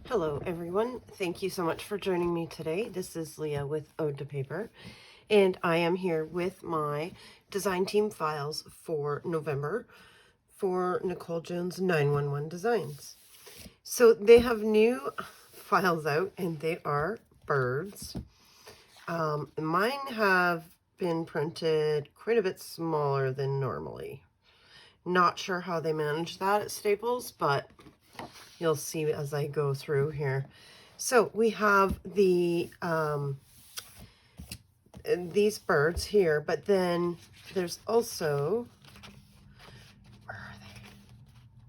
Hello everyone, thank you so much for joining me today. This is Leah with Ode to Paper, and I am here with my design team files for November for Nicole Jones 911 Designs. So they have new files out and they are birds. Mine have been printed quite a bit smaller than normally. Not sure how they manage that at Staples, but you'll see as I go through here. So we have the these birds here, but then there's also,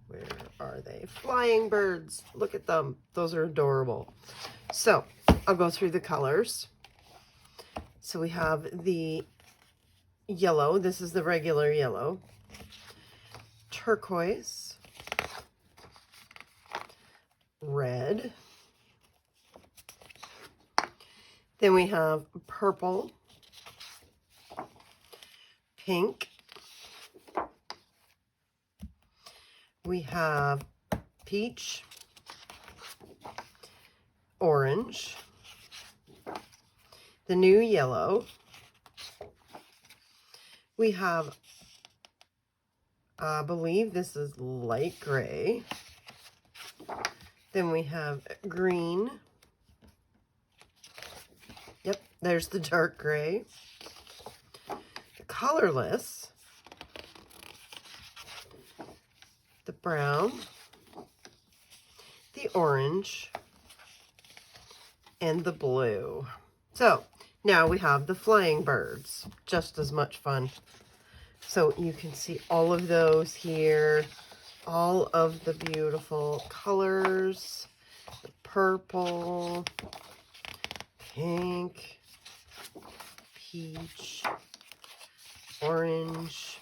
where are they? Flying birds. Look at them. Those are adorable. So I'll go through the colors. So we have the yellow. This is the regular yellow. Turquoise. Red. Then we have purple, pink. We have peach, orange, the new yellow. We have, I believe this is light gray. Then we have green. Yep, there's the dark gray. The colorless. The brown. The orange. And the blue. So now we have the flying birds. Just as much fun. So you can see all of those here. All of the beautiful colors. The purple. Pink, peach, orange,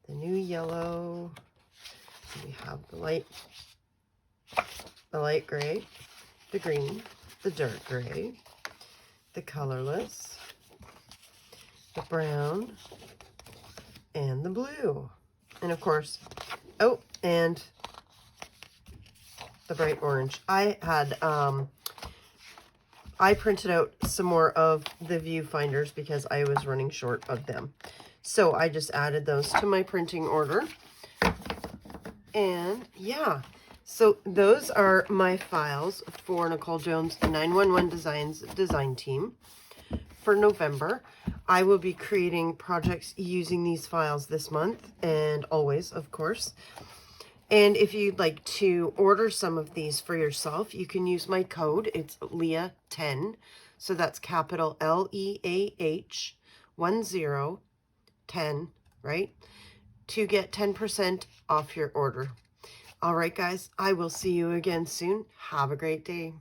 the new yellow. We have the light gray, the green, the dark gray, the colorless, the brown, and the blue. And of course, oh, and the bright orange. I printed out some more of the viewfinders because I was running short of them. So I just added those to my printing order. And yeah, so those are my files for Nicole Jones 911 Designs design team for November. I will be creating projects using these files this month and always, of course. And if you'd like to order some of these for yourself, you can use my code. It's Leah10. So that's capital Leah 10, right? To get 10% off your order. All right, guys, I will see you again soon. Have a great day.